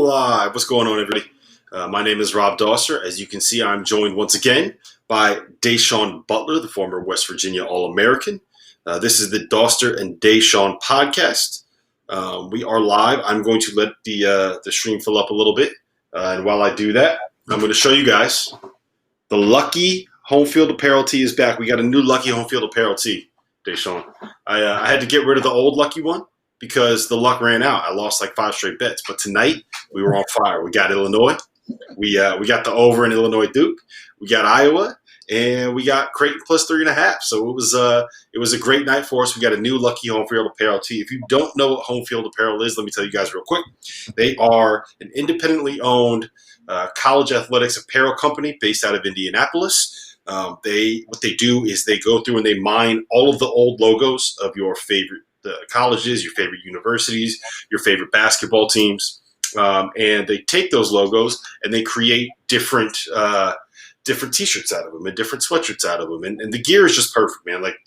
live. What's going on, everybody? My name is Rob Dauster. As you can see, I'm joined once again by Da'Sean Butler, the former West Virginia All-American. This is the Dauster and Da'Sean podcast. We are live. I'm going to let the stream fill up a little bit. And while I do that, I'm going to show you guys the Lucky Home Field Apparel tee is back. We got a new Lucky Home Field Apparel tee, Da'Sean. I had to get rid of the old Lucky one because the luck ran out. I lost like 5 straight bets. But tonight, we were on fire. We got Illinois. We got the over in Illinois Duke. We got Iowa. And we got Creighton plus 3.5. So it was a great night for us. We got a new Lucky Home Field Apparel tee. If you don't know what Home Field Apparel is, let me tell you guys real quick. They are an independently owned college athletics apparel company based out of Indianapolis. What they do is they go through and they mine all of the old logos of your favorite colleges, your favorite universities, your favorite basketball teams, and they take those logos and they create different T-shirts out of them and different sweatshirts out of them, and the gear is just perfect, man. Like,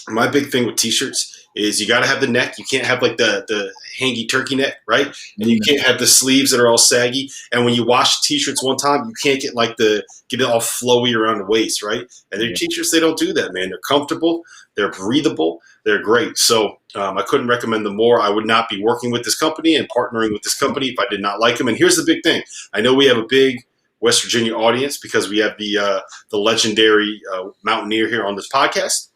my big thing with T-shirts is you got to have the neck. You can't have like the hangy turkey neck, right? And you can't have the sleeves that are all saggy. And when you wash T-shirts one time, you can't get get it all flowy around the waist, right? And their T-shirts, they don't do that, man. They're comfortable, they're breathable, they're great. So I couldn't recommend them more. I would not be working with this company and partnering with this company if I did not like them. And here's the big thing: I know we have a big West Virginia audience because we have the legendary Mountaineer here on this podcast.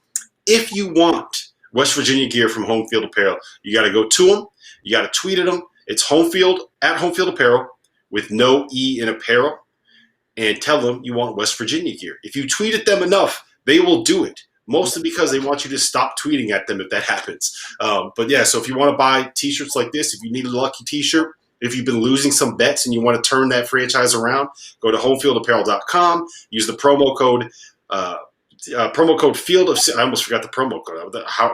If you want West Virginia gear from Home Field Apparel, you got to go to them. You got to tweet at them. It's Home Field Apparel with no E in apparel, and tell them you want West Virginia gear. If you tweet at them enough, they will do it. Mostly because they want you to stop tweeting at them if that happens. But yeah, so if you want to buy T-shirts like this, if you need a lucky T-shirt, if you've been losing some bets and you want to turn that franchise around, go to homefieldapparel.com. Use the promo code Field of. I almost forgot the promo code.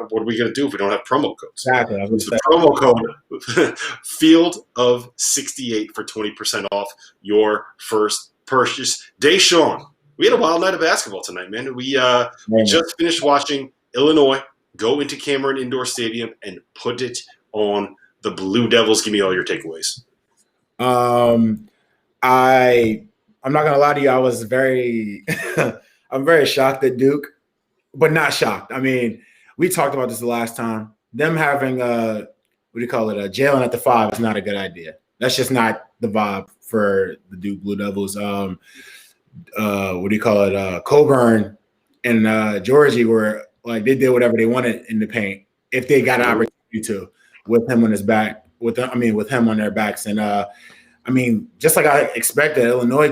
What are we going to do if we don't have promo codes? Exactly. Use the promo code Field of 68 for 20% off your first purchase. Da'Sean, we had a wild night of basketball tonight, man. We just finished watching Illinois go into Cameron Indoor Stadium and put it on the Blue Devils. Give me all your takeaways. I'm not gonna lie to you. I was very, I'm very shocked at Duke, but not shocked. I mean, we talked about this the last time. Them having a Jalen at the 5 is not a good idea. That's just not the vibe for the Duke Blue Devils. Coburn and Georgie were like, they did whatever they wanted in the paint if they got an opportunity to. With him on his back, with him on their backs, and just like I expected, Illinois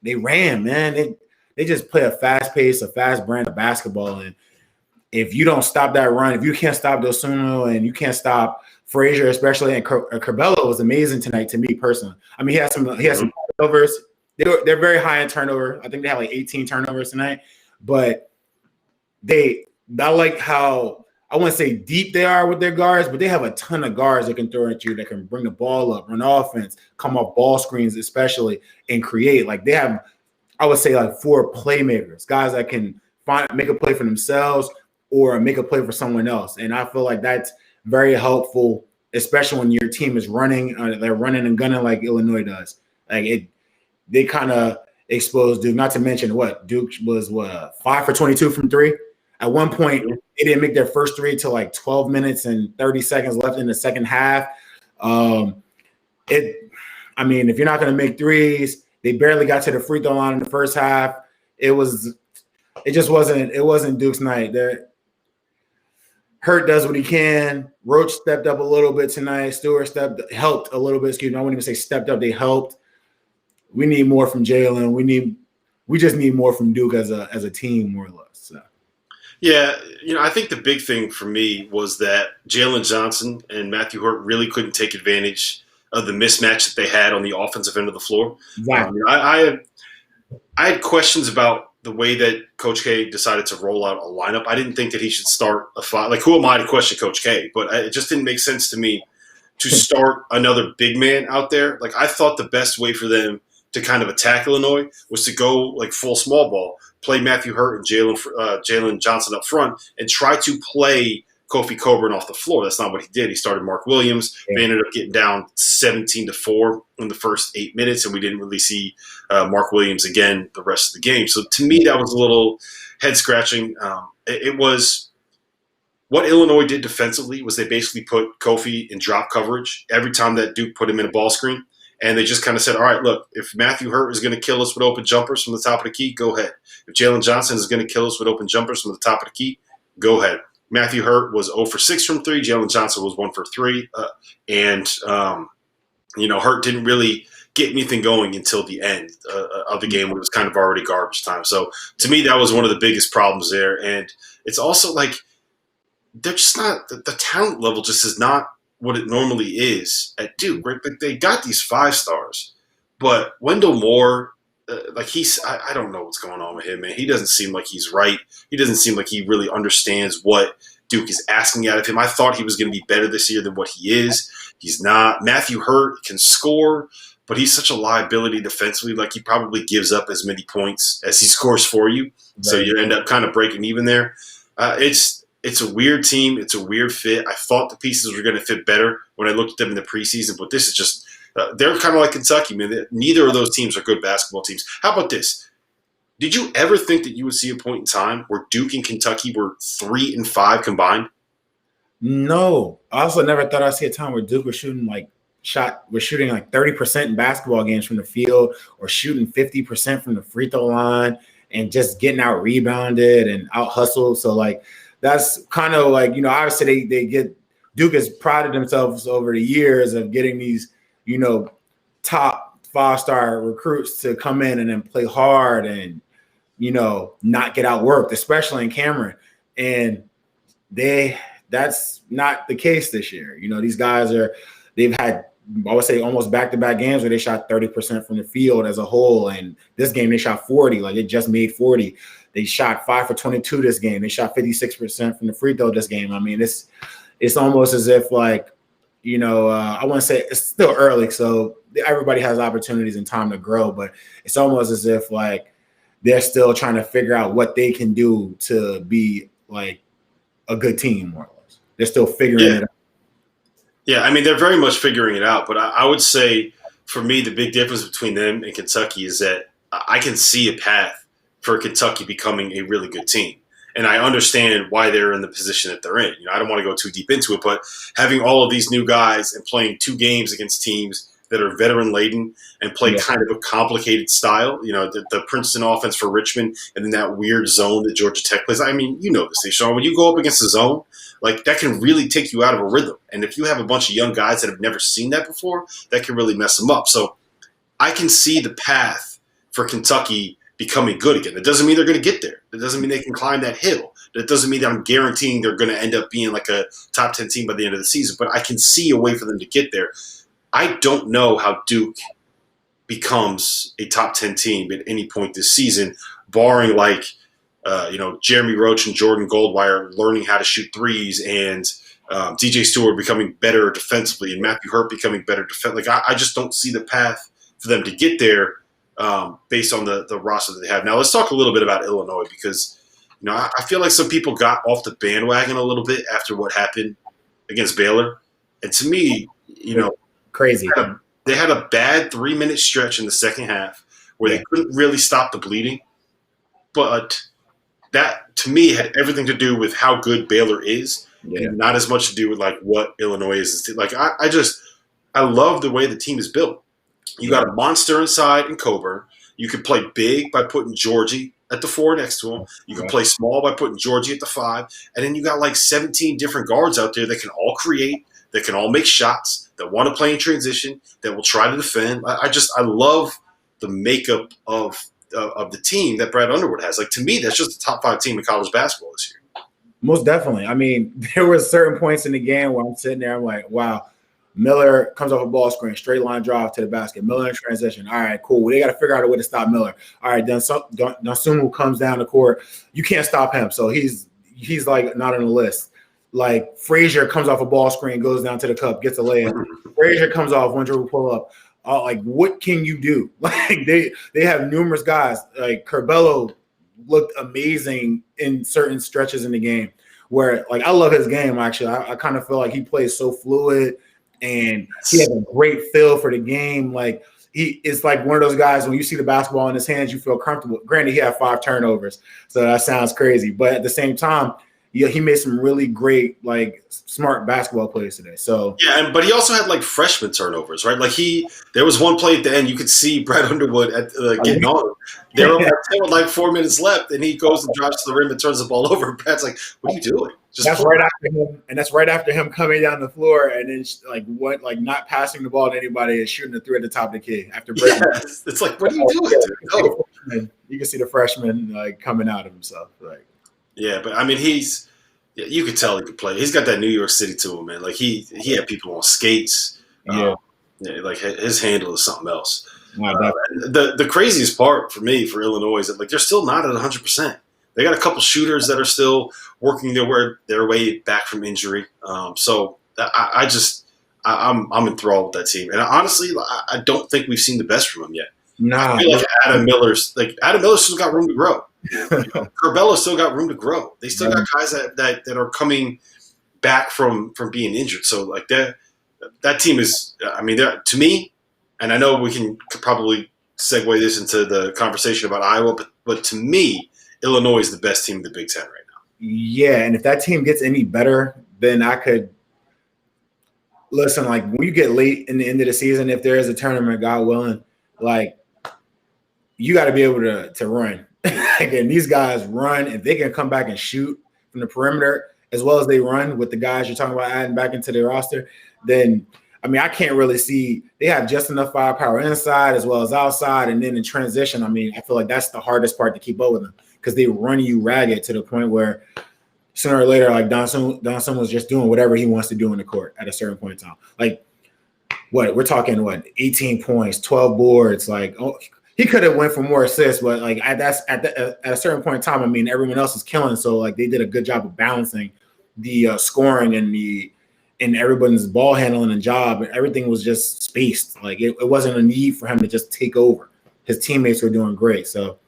they ran, man. They just play a fast pace, a fast brand of basketball, and if you don't stop that run, if you can't stop Dosunmu and you can't stop Frazier, especially, and Curbelo was amazing tonight to me personally. I mean, he had some turnovers. They're very high in turnover. I think they had like 18 turnovers tonight, but I like how. I wouldn't say deep they are with their guards, but they have a ton of guards that can throw at you, that can bring the ball up, run offense, come off ball screens especially, and create. Like, they have, I would say, like 4 playmakers, guys that can make a play for themselves or make a play for someone else. And I feel like that's very helpful, especially when your team is running, they're running and gunning like Illinois does. Like, they kind of exposed Duke, not to mention Duke was 5 for 22 from 3. At one point, they didn't make their first 3 till like 12 minutes and 30 seconds left in the second half. If you're not going to make threes, they barely got to the free throw line in the first half. It wasn't Duke's night. Hurt does what he can. Roach stepped up a little bit tonight. Stewart helped a little bit. Excuse me, I wouldn't even say stepped up. They helped. We need more from Jalen. We just need more from Duke as a team, more or less. So. Yeah, I think the big thing for me was that Jalen Johnson and Matthew Hurt really couldn't take advantage of the mismatch that they had on the offensive end of the floor. Exactly. I had questions about the way that Coach K decided to roll out a lineup. I didn't think that he should start a 5. Like, who am I to question Coach K? But it just didn't make sense to me to start another big man out there. Like, I thought the best way for them to kind of attack Illinois was to go like full small ball, play Matthew Hurt and Jalen Johnson up front, and try to play Kofi Coburn off the floor. That's not what he did. He started Mark Williams. Yeah. They ended up getting down 17-4 in the first 8 minutes, and we didn't really see Mark Williams again the rest of the game. So to me, that was a little head-scratching. It was what Illinois did defensively was they basically put Kofi in drop coverage every time that Duke put him in a ball screen. And they just kind of said, all right, look, if Matthew Hurt is going to kill us with open jumpers from the top of the key, go ahead. If Jalen Johnson is going to kill us with open jumpers from the top of the key, go ahead. Matthew Hurt was 0 for 6 from 3. Jalen Johnson was 1 for 3. Hurt didn't really get anything going until the end of the game when it was kind of already garbage time. So to me, that was one of the biggest problems there. And it's also like they're just not – the talent level just is not what it normally is at Duke. Right? Like they got these 5 stars, but Wendell Moore – I don't know what's going on with him, man. He doesn't seem like he's right. He doesn't seem like he really understands what Duke is asking out of him. I thought he was going to be better this year than what he is. He's not. Matthew Hurt can score, but he's such a liability defensively. Like he probably gives up as many points as he scores for you. Right. So you end up kind of breaking even there. It's a weird team. It's a weird fit. I thought the pieces were going to fit better when I looked at them in the preseason, but this is just they're kind of like Kentucky, man. Neither of those teams are good basketball teams. How about this? Did you ever think that you would see a point in time where Duke and Kentucky were 3-5 combined? No. I also never thought I'd see a time where Duke was shooting like 30% in basketball games from the field or shooting 50% from the free throw line and just getting out rebounded and out hustled. So like that's kind of like, obviously Duke has prided themselves over the years of getting these top 5-star recruits to come in and then play hard and, not get outworked, especially in Cameron. And that's not the case this year. These guys they've had, I would say, almost back-to-back games where they shot 30% from the field as a whole. And this game, they shot 40. Like, they just made 40. They shot 5 for 22 this game. They shot 56% from the free throw this game. I mean, it's almost as if, like, I want to say it's still early, so everybody has opportunities and time to grow, but it's almost as if, like, they're still trying to figure out what they can do to be, like, a good team, more or less. They're still figuring it out. Yeah, I mean, they're very much figuring it out, but I would say, for me, the big difference between them and Kentucky is that I can see a path for Kentucky becoming a really good team. And I understand why they're in the position that they're in. I don't want to go too deep into it, but having all of these new guys and playing 2 games against teams that are veteran-laden and play kind of a complicated style, the Princeton offense for Richmond and then that weird zone that Georgia Tech plays. I mean, you know this, Sean. When you go up against a zone, like that can really take you out of a rhythm. And if you have a bunch of young guys that have never seen that before, that can really mess them up. So I can see the path for Kentucky becoming good again. That doesn't mean they're going to get there. That doesn't mean they can climb that hill. That doesn't mean that I'm guaranteeing they're going to end up being like a top 10 team by the end of the season, but I can see a way for them to get there. I don't know how Duke becomes a top 10 team at any point this season, barring like, Jeremy Roach and Jordan Goldwire learning how to shoot threes and DJ Stewart becoming better defensively and Matthew Hurt becoming better defensively. Like, I just don't see the path for them to get there. Based on the roster that they have. Now, let's talk a little bit about Illinois because, I feel like some people got off the bandwagon a little bit after what happened against Baylor. And to me, crazy. They had a bad 3-minute stretch in the second half where they couldn't really stop the bleeding. But that, to me, had everything to do with how good Baylor is and not as much to do with, like, what Illinois is. Like, I love the way the team is built. You got a monster inside in Coburn. You can play big by putting Georgie at the 4 next to him. You can play small by putting Georgie at the 5. And then you got like 17 different guards out there that can all create, that can all make shots, that want to play in transition, that will try to defend. I love the makeup of the team that Brad Underwood has. Like, to me, that's just the top 5 team in college basketball this year. Most definitely. I mean, there were certain points in the game where I'm sitting there, I'm like, wow. Miller comes off a ball screen, straight line drive to the basket. Miller in transition. All right, cool. They got to figure out a way to stop Miller. All right, Dunsumu comes down the court. You can't stop him, so he's like not on the list. Like Frazier comes off a ball screen, goes down to the cup, gets a layup. Frazier comes off one dribble pull up. Like, what can you do? Like they have numerous guys. Like Curbelo looked amazing in certain stretches in the game. where like I love his game actually. I kind of feel like he plays so fluid and he has a great feel for the game. Like he is like one of those guys when you see the basketball in his hands, you feel comfortable. Granted, he had 5 turnovers, so that sounds crazy, but at the same time, yeah, he made some really great, like, smart basketball plays today. So yeah, but he also had like freshman turnovers, right? Like there was one play at the end. You could see Brad Underwood getting on him. They were up 10 with like 4 minutes left, and he goes and drives to the rim and turns the ball over. And Brad's like, "What are you doing?" That's right after him, and that's right after him coming down the floor and then like not passing the ball to anybody and shooting the 3 at the top of the key after breaking. Yeah, it's like, what are you doing? Dude? You can see the freshman like coming out of himself, like. Yeah, but I mean, you could tell he could play. He's got that New York City to him, man. Like he had people on skates. Yeah, like his handle is something else. Wow, the craziest part for me for Illinois is that like they're still not at 100%. They got a couple shooters that are still working their way back from injury. So I'm enthralled with that team, and honestly, I don't think we've seen the best from them yet. Nah, I feel like Adam Miller's still got room to grow. Curbelo's still got room to grow. They still got guys that are coming back from being injured. So like that team is, I mean, to me, and I know we can probably segue this into the conversation about Iowa, but to me, Illinois is the best team in the Big Ten right now. Yeah, and if that team gets any better, then I could listen. Like when you get late in the end of the season, if there is a tournament, God willing, like you got to be able to run. Again, these guys run. If they can come back and shoot from the perimeter as well as they run with the guys you're talking about adding back into their roster, then I mean I can't really see. They have just enough firepower inside as well as outside, and then in transition, I mean I feel like that's the hardest part to keep up with them because they run you ragged to the point where sooner or later, like Donson was just doing whatever he wants to do in the court at a certain point in time. Like we're talking 18 points, 12 boards, like he could have went for more assists, but like at a certain point in time, I mean, everyone else is killing. So like they did a good job of balancing the scoring and everyone's ball handling and job. Everything was just spaced. Like it wasn't a need for him to just take over. His teammates were doing great. So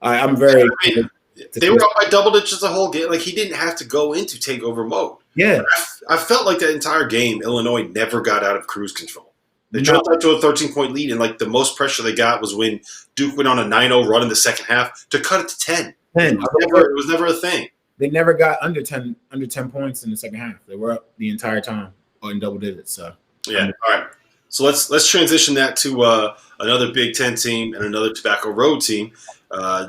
I'm very. I mean, they were up by double digits the whole game. Like he didn't have to go into takeover mode. Yeah, I felt like that entire game, Illinois never got out of cruise control. They jumped out to a 13-point lead, and like the most pressure they got was when Duke went on a 9-0 run in the second half to cut it to 10. It was never a thing. They never got under 10 points in the second half. They were up the entire time in double digits. So yeah, all right. So let's transition that to another Big Ten team and another Tobacco Road team.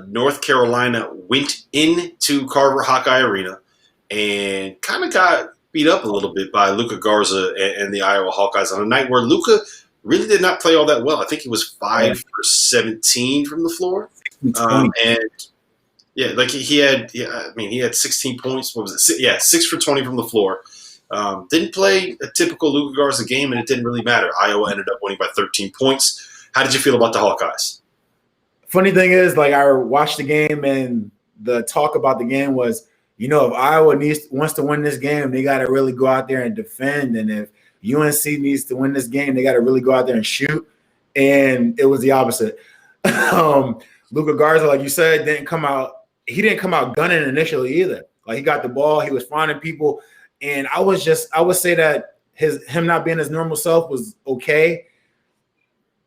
North Carolina went into Carver Hawkeye Arena and kind of got beat up a little bit by Luka Garza and the Iowa Hawkeyes on a night where Luka really did not play all that well. I think he was 5 for 17 from the floor. And yeah, like he had 16 points. What was it? 6 for 20 from the floor. Didn't play a typical Luka Garza game, and it didn't really matter. Iowa ended up winning by 13 points. How did you feel about the Hawkeyes? Funny thing is, like I watched the game, and the talk about the game was, if Iowa wants to win this game, they got to really go out there and defend. And if UNC needs to win this game, they got to really go out there and shoot. And it was the opposite. Luka Garza, like you said, didn't come out. He didn't come out gunning initially either. Like he got the ball, he was finding people, and I would say that him not being his normal self was okay.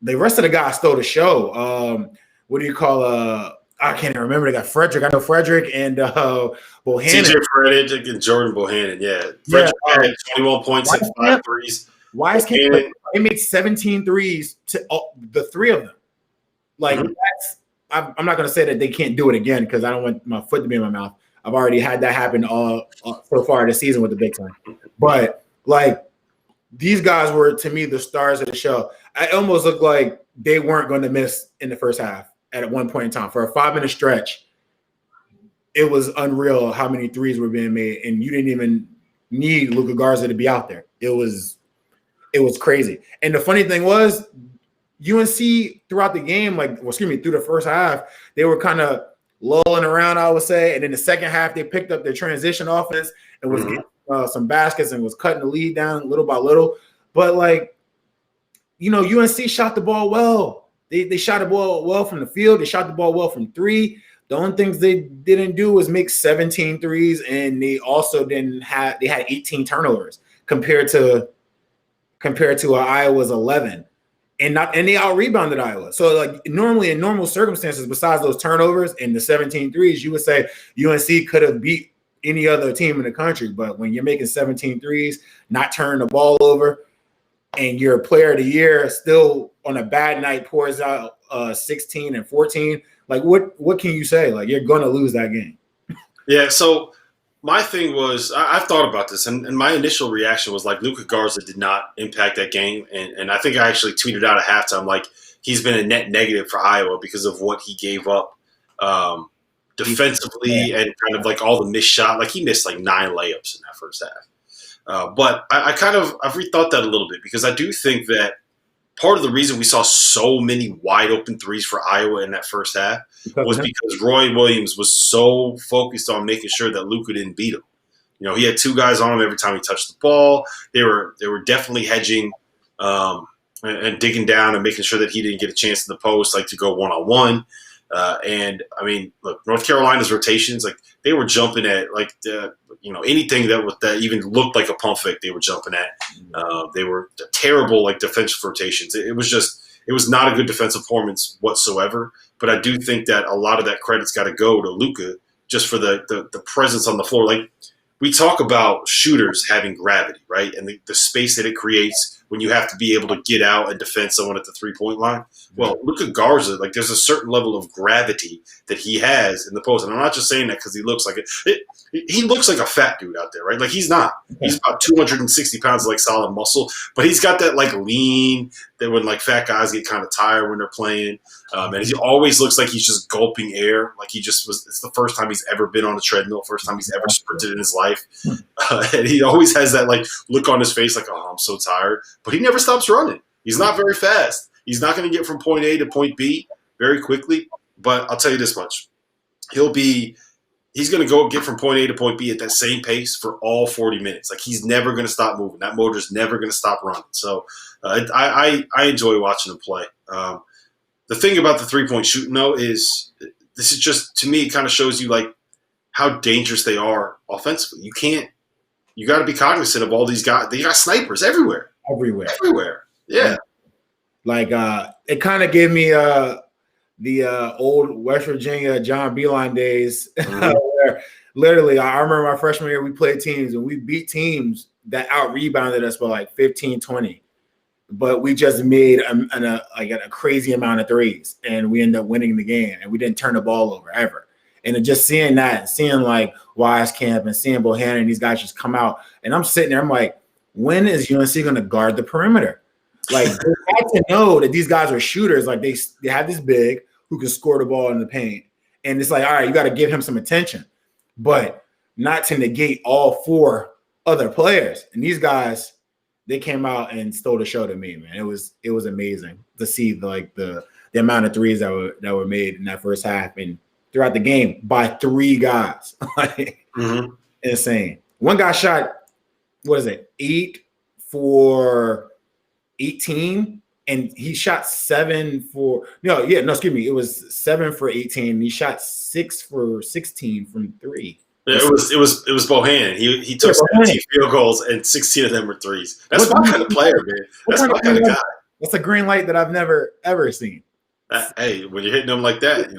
The rest of the guys stole the show. What do you call I can't even remember. They got Frederick. I know Frederick and Bohannon. TJ Frederick and Jordan Bohannon. Yeah. Frederick had 21 points and 5 threes. Wise can't. They made 17 threes to the 3 of them. Like that's. I'm not going to say that they can't do it again because I don't want my foot to be in my mouth. I've already had that happen so far this season with the Big Ten. But like these guys were to me the stars of the show. I almost looked like they weren't going to miss in the first half. At one point in time, for a 5-minute stretch, it was unreal how many threes were being made, and you didn't even need Luka Garza to be out there. It was crazy. And the funny thing was, UNC throughout the game, through the first half, they were kind of lulling around, I would say, and in the second half, they picked up their transition offense and was getting some baskets and was cutting the lead down little by little. But UNC shot the ball well. They shot the ball well from the field. They shot the ball well from 3. The only things they didn't do was make 17 threes, and they also they had 18 turnovers compared to Iowa's 11. And they out rebounded Iowa. So like normally in normal circumstances, besides those turnovers and the 17 threes, you would say UNC could have beat any other team in the country. But when you're making 17 threes, not turning the ball over, and your player of the year still on a bad night pours out 16 and 14, like what can you say? Like you're gonna lose that game. Yeah, so my thing was, I've thought about this, and my initial reaction was like Luka Garza did not impact that game, and I think I actually tweeted out at halftime like he's been a net negative for Iowa because of what he gave up defensively and kind of like all the missed shot. Like he missed like 9 layups in that first half. But I've rethought that a little bit because I do think that part of the reason we saw so many wide open threes for Iowa in that first half was because Roy Williams was so focused on making sure that Luka didn't beat him. You know, he had 2 guys on him every time he touched the ball. They were definitely hedging and digging down and making sure that he didn't get a chance in the post, like to go one-on-one. And I mean, look, North Carolina's rotations, like they were jumping at like anything that even looked like a pump fake, they were jumping at. They were terrible like defensive rotations. It was not a good defensive performance whatsoever. But I do think that a lot of that credit's got to go to Luka just for the presence on the floor. Like we talk about shooters having gravity, right, and the space that it creates when you have to be able to get out and defend someone at the 3-point line. Well, Luka Garza, like there's a certain level of gravity that he has in the post. And I'm not just saying that because he looks like it. He looks like a fat dude out there, right? Like he's not. He's about 260 pounds of like solid muscle, but he's got that like lean that when like fat guys get kind of tired when they're playing. And he always looks like he's just gulping air. Like he just was – it's the first time he's ever been on a treadmill, first time he's ever sprinted in his life. And he always has that like look on his face like, oh, I'm so tired. But he never stops running. He's not very fast. He's not going to get from point A to point B very quickly. But I'll tell you this much. He's going to go get from point A to point B at that same pace for all 40 minutes. Like he's never going to stop moving. That motor's never going to stop running. So I enjoy watching him play. The thing about the 3-point shooting, though, is this is just, to me, it kind of shows you like how dangerous they are offensively. You got to be cognizant of all these guys. They got snipers everywhere. Yeah. Like it kind of gave me the old West Virginia John Beeline days where literally I remember my freshman year we played teams and we beat teams that out rebounded us by like 15, 20. But we just made a crazy amount of threes and we ended up winning the game and we didn't turn the ball over ever. And just seeing that, seeing like Wisekamp and seeing Bohannon and these guys just come out and I'm sitting there, I'm like, when is UNC going to guard the perimeter? Like they had to know that these guys are shooters. Like they have this big who can score the ball in the paint. And it's like, all right, you got to give him some attention, but not to negate all 4 other players. And these guys, they came out and stole the show to me, man. It was amazing to see the amount of threes that were made in that first half and throughout the game by 3 guys. Like insane. One guy shot, 8 for 18, and he shot 7 for it was 7 for 18. He shot 6 for 16 from 3. Yeah, it was Bohannon. He took 17 field goals and 16 of them were threes. That's my kind of player, man. That's my kind of guy. That's a green light that I've never ever seen. Hey, when you're hitting them like that,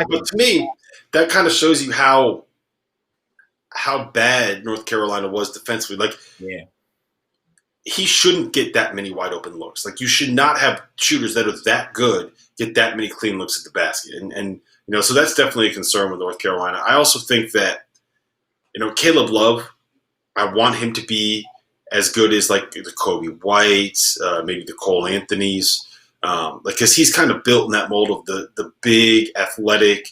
but to me, that kind of shows you how bad North Carolina was defensively. Like, he shouldn't get that many wide open looks. Like, you should not have shooters that are that good get that many clean looks at the basket. And so that's definitely a concern with North Carolina. I also think that, Caleb Love, I want him to be as good as like the Kobe Whites, maybe the Cole Anthonys, because he's kind of built in that mold of the big, athletic,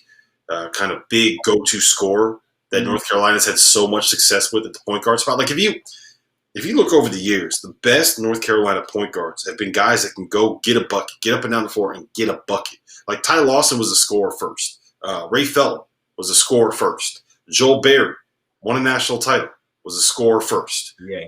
kind of big go-to scorer that North Carolina's had so much success with at the point guard spot. Like if you look over the years, the best North Carolina point guards have been guys that can go get a bucket, get up and down the floor, and get a bucket. Like Ty Lawson was a scorer first. Ray Felton was a scorer first. Joel Berry won a national title, was a scorer first. Yeah.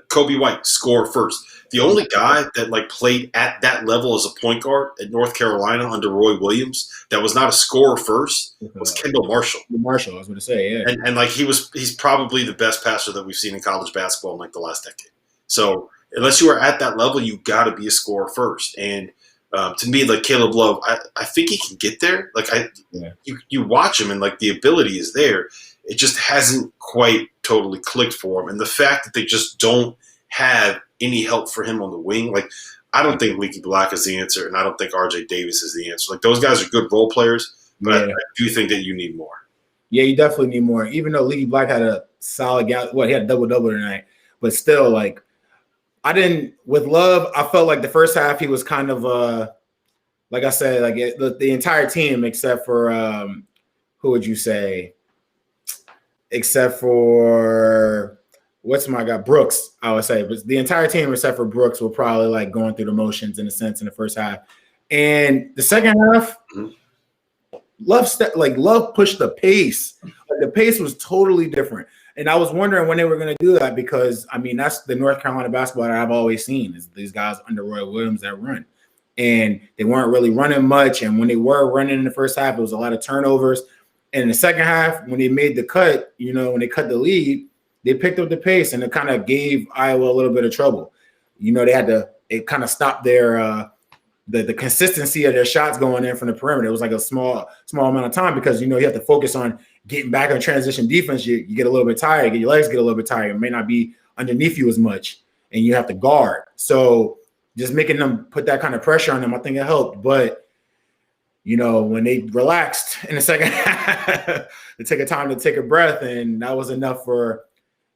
Kobe White, score first. The only guy that like played at that level as a point guard at North Carolina under Roy Williams that was not a scorer first was Kendall Marshall. Marshall, I was going to say, yeah. And like he's probably the best passer that we've seen in college basketball in like the last decade. So unless you are at that level, you got to be a scorer first. And to me, like Caleb Love, I think he can get there. Like you watch him and like the ability is there. It just hasn't quite totally clicked for him. And the fact that they just don't have any help for him on the wing, like I don't think Leaky Black is the answer, and I don't think RJ Davis is the answer. Like those guys are good role players, but I do think that you need more. Yeah, you definitely need more. Even though Leaky Black had a solid he had a double-double tonight, but still, like with Love, I felt like the first half he was kind of like I said, like the entire team except for who would you say? Except for what's my guy Brooks, I would say, but the entire team except for Brooks were probably like going through the motions in a sense in the first half, and the second half, Love pushed the pace. Like the pace was totally different, and I was wondering when they were going to do that because I mean that's the North Carolina basketball that I've always seen is these guys under Roy Williams that run, and they weren't really running much, and when they were running in the first half, it was a lot of turnovers. And in the second half, when they made the cut, when they cut the lead, they picked up the pace and it kind of gave Iowa a little bit of trouble. It kind of stopped their the consistency of their shots going in from the perimeter. It was like a small amount of time because you have to focus on getting back on transition defense. You get a little bit tired, your legs get a little bit tired. It may not be underneath you as much, and you have to guard. So just making them put that kind of pressure on them, I think it helped. But when they relaxed in the second half, they take a time to take a breath, and that was enough for,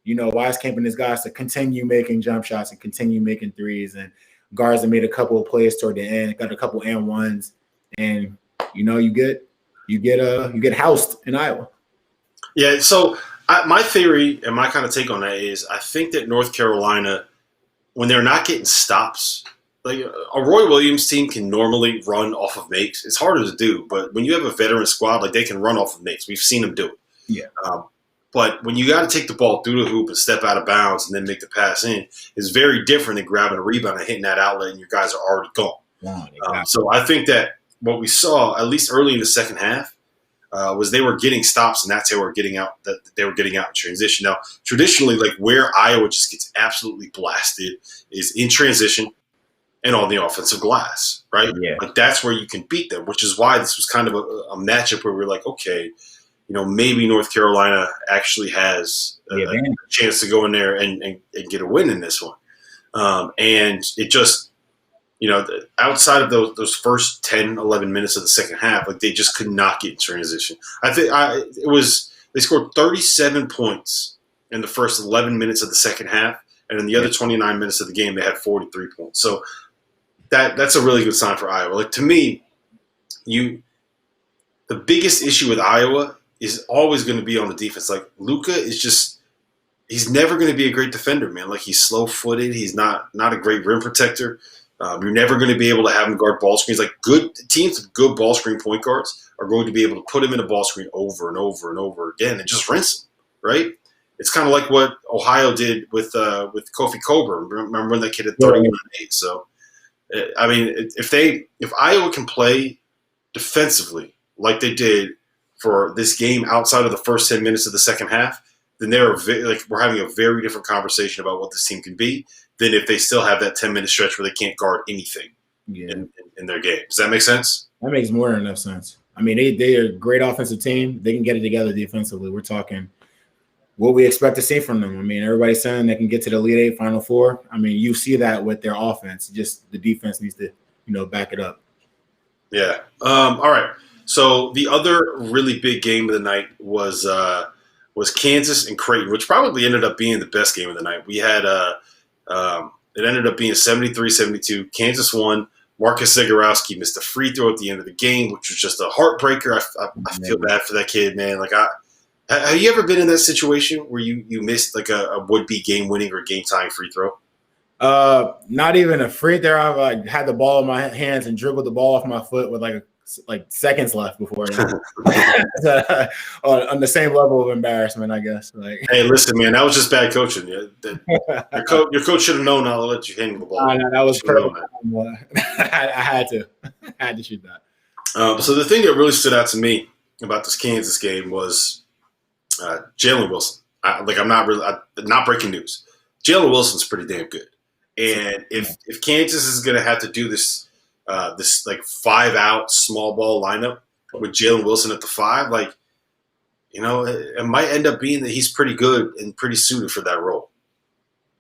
Wisekamp and his guys to continue making jump shots and continue making threes. And guards that made a couple of plays toward the end, got a couple and ones, and you get housed in Iowa. Yeah. So my theory and my kind of take on that is I think that North Carolina, when they're not getting stops. Like a Roy Williams team can normally run off of makes. It's harder to do, but when you have a veteran squad, like they can run off of makes. We've seen them do it. Yeah. But when you got to take the ball through the hoop and step out of bounds and then make the pass in, it's very different than grabbing a rebound and hitting that outlet and your guys are already gone. So I think that what we saw, at least early in the second half, was they were getting stops, and that's how they were getting out. That they were getting out in transition. Now, traditionally, like where Iowa just gets absolutely blasted is in transition. And on the offensive glass, right? Yeah. Like that's where you can beat them, which is why this was kind of a matchup where we're like, okay, maybe North Carolina actually has a chance to go in there and get a win in this one. And it just, outside of those first 10, 11 minutes of the second half, like they just could not get in transition. I think they scored 37 points in the first 11 minutes of the second half. And in the other 29 minutes of the game, they had 43 points. So that's a really good sign for Iowa. Like to me, the biggest issue with Iowa is always going to be on the defense. Like Luka is he's never going to be a great defender, man. Like he's slow-footed. He's not a great rim protector. You're never going to be able to have him guard ball screens. Like good teams with good ball screen point guards are going to be able to put him in a ball screen over and over and over again and just rinse him, right? It's kind of like what Ohio did with Kofi Coburn. Remember when that kid had 31-8? So, I mean, if Iowa can play defensively like they did for this game outside of the first 10 minutes of the second half, then we're having a very different conversation about what this team can be than if they still have that 10-minute stretch where they can't guard anything in their game. Does that make sense? That makes more than enough sense. I mean, they're a great offensive team. They can get it together defensively. We're talking what we expect to see from them. I mean, everybody's saying they can get to the Elite Eight, Final Four. I mean, you see that with their offense. Just the defense needs to, back it up. Yeah. All right. So the other really big game of the night was Kansas and Creighton, which probably ended up being the best game of the night. We had it ended up being 73-72. Kansas won. Marcus Zagorowski missed a free throw at the end of the game, which was just a heartbreaker. I feel bad for that kid, man. Like have you ever been in that situation where you missed like a would-be game-winning or game-tying free throw? Not even a free throw. I had the ball in my hands and dribbled the ball off my foot with like like seconds left before that. On the same level of embarrassment, I guess. Like, hey, listen, man, that was just bad coaching. Your coach should have known not to let you handle the ball. No, that was perfect. I had to shoot that. So the thing that really stood out to me about this Kansas game was Jalen Wilson. I'm not breaking news. Jalen Wilson's pretty damn good, and if Kansas is going to have to do this like 5-out small ball lineup with Jalen Wilson at the 5, like, you know, it might end up being that he's pretty good and pretty suited for that role.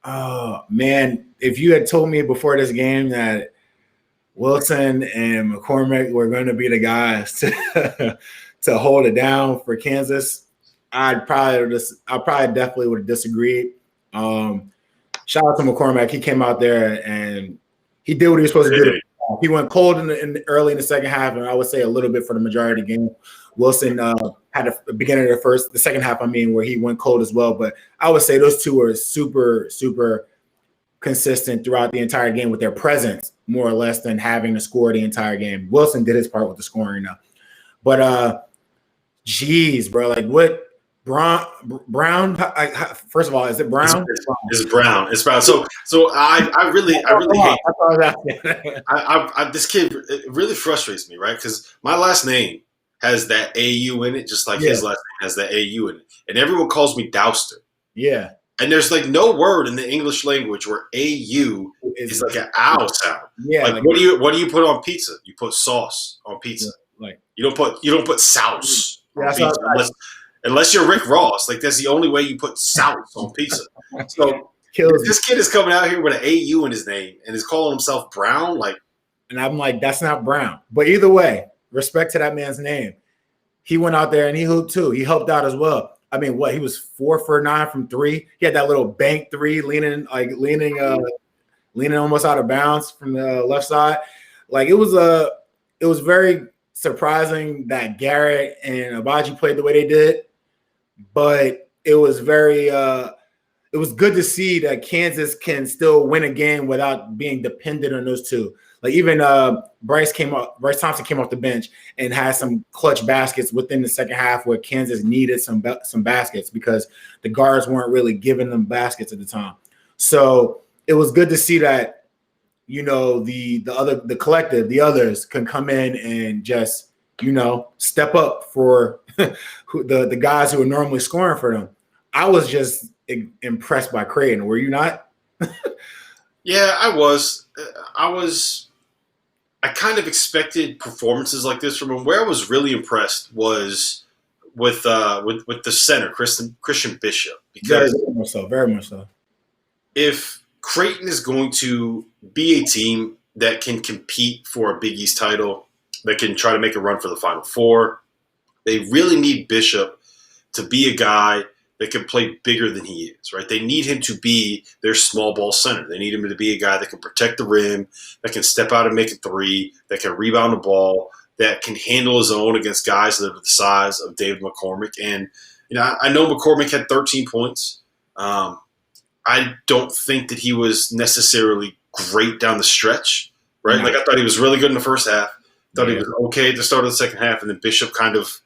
Oh man, if you had told me before this game that Wilson and McCormick were going to be the guys to hold it down for Kansas, I probably definitely would have disagreed. Shout out to McCormick. He came out there and he did what he was supposed to do. He went cold early in the second half, and I would say a little bit for the majority of the game. Wilson had a beginning of the second half, where he went cold as well. But I would say those two were super, super consistent throughout the entire game with their presence, more or less, than having to score the entire game. Wilson did his part with the scoring though. But geez, bro, like what? Brown. First of all, is it Brown? It's Brown. It's Brown. So I really hate. This kid, it really frustrates me, right? Because my last name has that AU in it, just like his last name has that AU in it, and everyone calls me Dauster. Yeah. And there's like no word in the English language where AU is like an ow sound. Yeah. Like what do you put on pizza? You put sauce on pizza. Yeah, like you don't put sauce on yeah, pizza unless you're Rick Ross. Like that's the only way you put sauce on pizza. So this kid is coming out here with an AU in his name and is calling himself Brown. Like, and I'm like, that's not Brown. But either way, respect to that man's name. He went out there and he hooped too. He helped out as well. I mean, he was 4 for 9 from 3. He had that little bank 3 leaning almost out of bounds from the left side. Like it was very surprising that Garrett and Abaji played the way they did, but it was it was good to see that Kansas can still win a game without being dependent on those two. Like even Bryce Thompson came off the bench and had some clutch baskets within the second half where Kansas needed some baskets because the guards weren't really giving them baskets at the time. So it was good to see that, you know, the collective, the others can come in and just, you know, step up for the guys who are normally scoring for them. I was just impressed by Creighton. Were you not? Yeah, I was. I kind of expected performances like this from him. Where I was really impressed was with the center, Christian Bishop. Because very much so. If Creighton is going to be a team that can compete for a Big East title, that can try to make a run for the Final Four, they really need Bishop to be a guy that can play bigger than he is, right? They need him to be their small ball center. They need him to be a guy that can protect the rim, that can step out and make a three, that can rebound the ball, that can handle his own against guys that are the size of David McCormick. And, you know, I know McCormick had 13 points. I don't think that he was necessarily great down the stretch, right? Mm-hmm. Like I thought he was really good in the first half. Thought he was okay at the start of the second half, and then Bishop kind of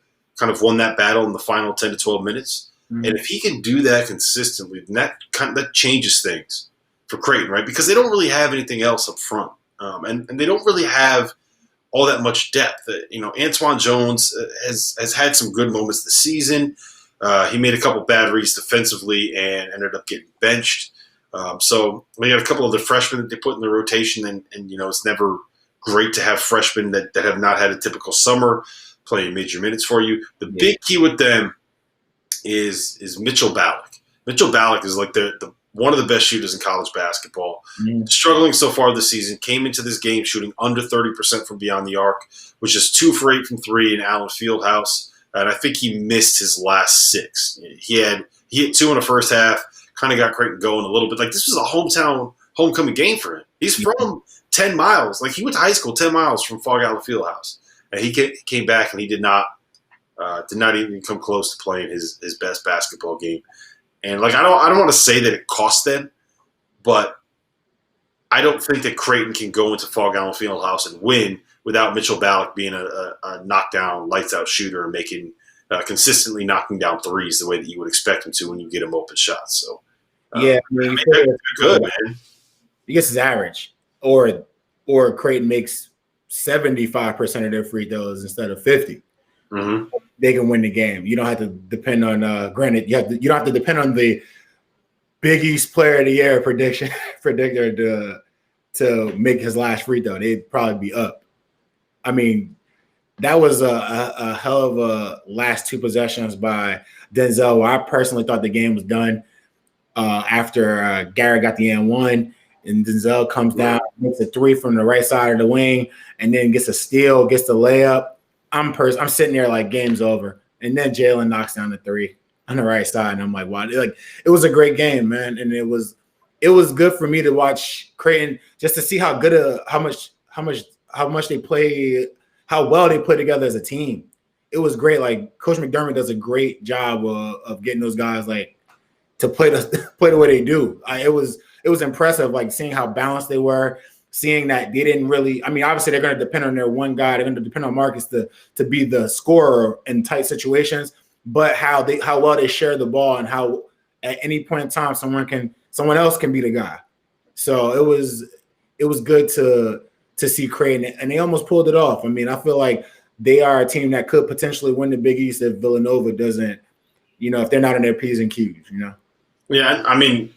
won that battle in the final 10 to 12 minutes. Mm-hmm. And if he can do that consistently, then that changes things for Creighton, right? Because they don't really have anything else up front, and they don't really have all that much depth. You know, Antoine Jones has had some good moments this season. He made a couple bad reads defensively and ended up getting benched. So we got a couple of the freshmen that they put in the rotation, and you know, it's never great to have freshmen that have not had a typical summer playing major minutes for you. The big key with them is Mitchell Ballack. Mitchell Ballack is like the one of the best shooters in college basketball. Mm. Struggling so far this season, came into this game shooting under 30% from beyond the arc, which is 2 for 8 from 3 in Allen Fieldhouse. And I think he missed his last 6. He hit 2 in the first half, kind of got Creighton going a little bit. Like this was a homecoming game for him. He's from 10 miles. Like he went to high school 10 miles from Fog Allen Fieldhouse. And he came back and he did not even come close to playing his best basketball game. And like I don't want to say that it cost them, but I don't think that Creighton can go into Fall Allen Fieldhouse and win without Mitchell Ballack being a knockdown, lights-out shooter and making consistently knocking down threes the way that you would expect him to when you get him open shots. So, Yeah, I mean, they're good, man. he gets his average, or Creighton makes 75% of their free throws instead of 50. Mm-hmm. They can win the game. You don't have to depend on. Granted, you don't have to depend on the Big East Player of the Year predictor to make his last free throw. They'd probably be up. I mean, that was a hell of a last two possessions by Denzel. I personally thought the game was done after Garrett got the N1, and Denzel comes down, makes a three from the right side of the wing, and then gets a steal, gets the layup. I'm sitting there like game's over, and then Jalen knocks down the three on the right side, and I'm like, wow, like it was a great game, man, and it was good for me to watch Creighton just to see how good how much they play, how well they play together as a team. It was great. Like Coach McDermott does a great job of getting those guys like to play the way they do. It was impressive, like seeing how balanced they were, seeing that they didn't really. I mean, obviously they're going to depend on their one guy. They're going to depend on Marcus to be the scorer in tight situations, but how well they share the ball and how at any point in time someone else can be the guy. So it was good to see Creighton, and they almost pulled it off. I mean, I feel like they are a team that could potentially win the Big East if Villanova doesn't, if they're not in their P's and Q's, Yeah, I mean,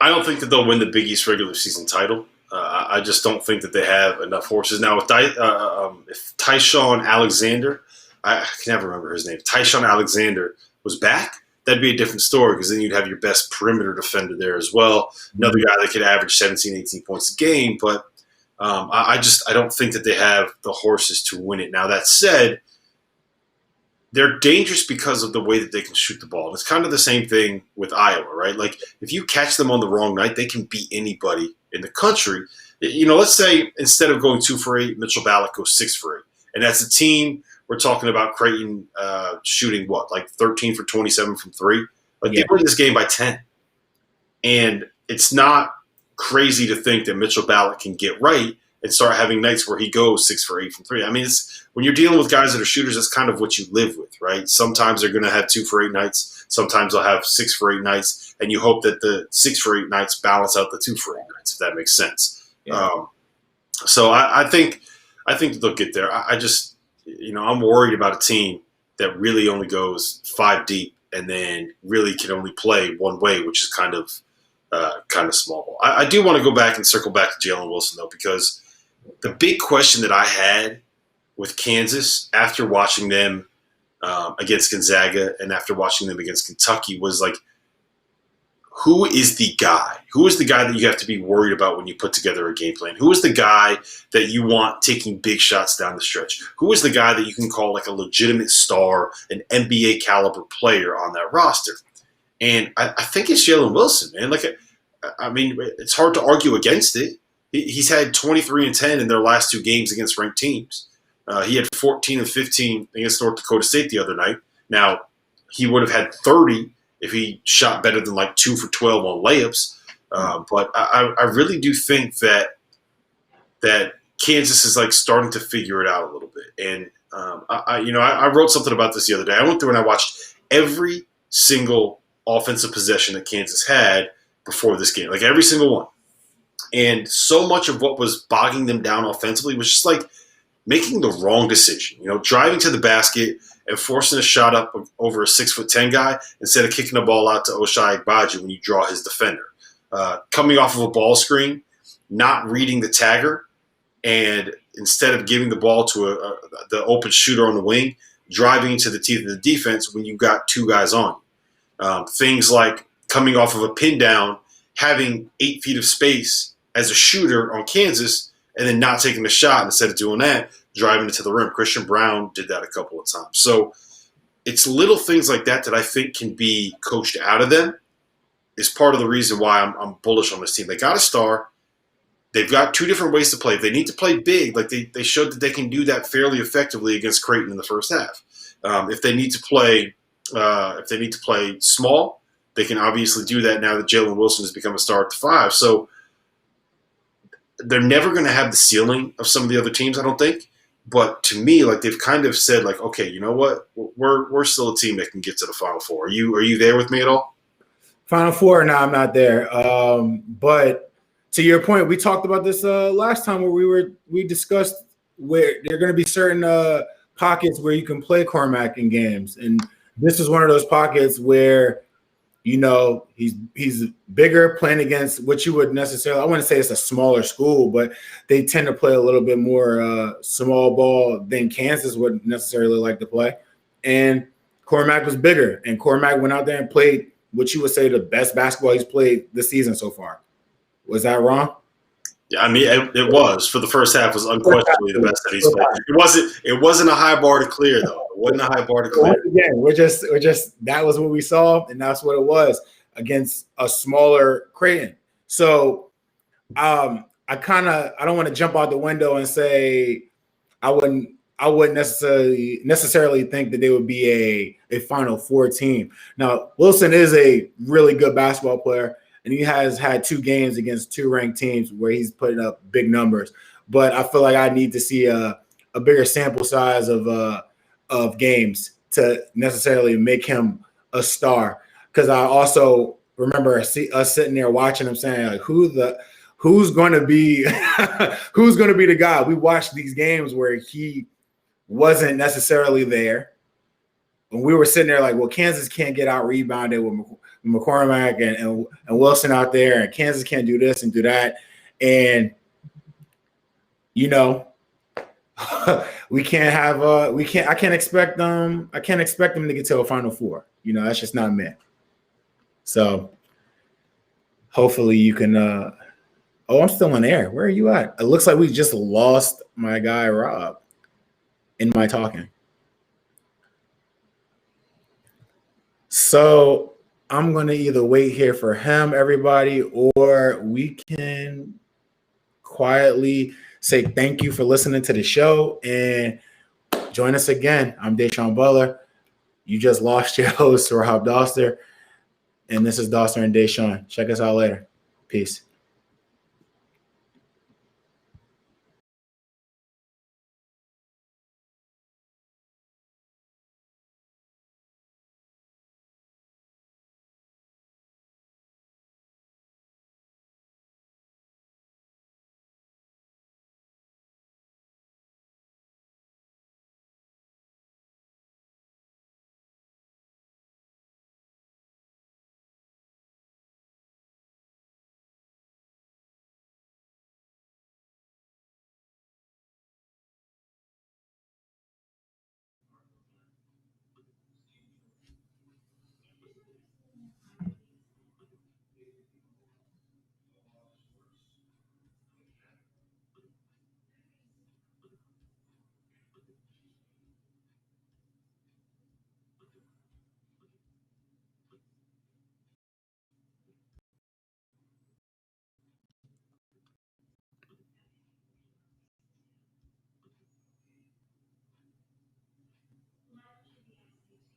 I don't think that they'll win the Big East regular season title. I just don't think that they have enough horses. Now, if Tyshawn Alexander, I can never remember his name, Tyshawn Alexander was back, that'd be a different story because then you'd have your best perimeter defender there as well. Another guy that could average 17, 18 points a game. But I don't think that they have the horses to win it. Now, that said, they're dangerous because of the way that they can shoot the ball. And it's kind of the same thing with Iowa, right? Like, if you catch them on the wrong night, they can beat anybody in the country. Let's say instead of going 2 for 8, Mitchell Ballack goes 6 for 8. And that's a team we're talking about Creighton shooting, like 13 for 27 from 3? Like, they win this game by 10. And it's not crazy to think that Mitchell Ballack can get right and start having nights where he goes 6 for 8 from 3. I mean, when you're dealing with guys that are shooters, that's kind of what you live with, right? Sometimes they're going to have 2 for 8 nights. Sometimes they'll have 6 for 8 nights, and you hope that the 6 for 8 nights balance out the 2 for 8 nights, if that makes sense. Yeah. So I think they'll get there. I just, I'm worried about a team that really only goes 5 deep and then really can only play one way, which is kind of small. I do want to go back and circle back to Jalen Wilson, though, because the big question that I had with Kansas after watching them against Gonzaga and after watching them against Kentucky was like, who is the guy? Who is the guy that you have to be worried about when you put together a game plan? Who is the guy that you want taking big shots down the stretch? Who is the guy that you can call like a legitimate star, an NBA caliber player on that roster? And I think it's Jalen Wilson, man. I mean, it's hard to argue against it. He's had 23 and 10 in their last 2 games against ranked teams. He had 14 and 15 against North Dakota State the other night. Now, he would have had 30 if he shot better than like 2 for 12 on layups. But I really do think that Kansas is like starting to figure it out a little bit. And I wrote something about this the other day. I went through and I watched every single offensive possession that Kansas had before this game, like every single one. And so much of what was bogging them down offensively was just like making the wrong decision, driving to the basket and forcing a shot up over a 6'10" guy instead of kicking the ball out to Ochai Agbaji when you draw his defender. Coming off of a ball screen, not reading the tagger, and instead of giving the ball to the open shooter on the wing, driving into the teeth of the defense when you've got 2 guys on. Things like coming off of a pin down, having 8 feet of space as a shooter on Kansas, and then not taking a shot. Instead of doing that, driving it to the rim. Christian Brown did that a couple of times. So it's little things like that that I think can be coached out of them is part of the reason why I'm bullish on this team. They got a star. They've got 2 different ways to play. If they need to play big, like they showed that they can do that fairly effectively against Creighton in the first half. If they need to play small, they can obviously do that now that Jalen Wilson has become a star at the 5. So they're never going to have the ceiling of some of the other teams, I don't think. But to me, like they've kind of said, like, okay, you know what? We're still a team that can get to the Final Four. Are you there with me at all? Final Four? No, I'm not there. But to your point, we talked about this last time where we discussed where there are going to be certain pockets where you can play Cormac in games, and this is one of those pockets where he's bigger, playing against what you would necessarily, I wouldn't say it's a smaller school, but they tend to play a little bit more small ball than Kansas would necessarily like to play. And Cormac was bigger, and Cormac went out there and played what you would say the best basketball he's played this season so far. Was that wrong? Yeah, I mean, it was for the first half was unquestionably the best that he's played. It wasn't a high bar to clear though. It wasn't a high bar to clear. Again, we're just that was what we saw, and that's what it was against a smaller Creighton. So I don't want to jump out the window and say I wouldn't necessarily think that they would be a Final Four team. Now, Wilson is a really good basketball player, and he has had 2 games against 2 ranked teams where he's putting up big numbers. But I feel like I need to see a bigger sample size of games to necessarily make him a star. Because I also remember us sitting there watching him saying, like, who's going to be the guy? We watched these games where he wasn't necessarily there. And we were sitting there like, well, Kansas can't get out rebounded with McCormack and Wilson out there, and Kansas can't do this and do that. And, I can't expect them to get to a Final Four. That's just not me. So hopefully you can I'm still on air. Where are you at? It looks like we just lost my guy Rob in my talking. So I'm going to either wait here for him, everybody, or we can quietly say thank you for listening to the show and join us again. I'm Da'Sean Butler. You just lost your host, Rob Dauster, and this is Dauster and Da'Sean. Check us out later. Peace.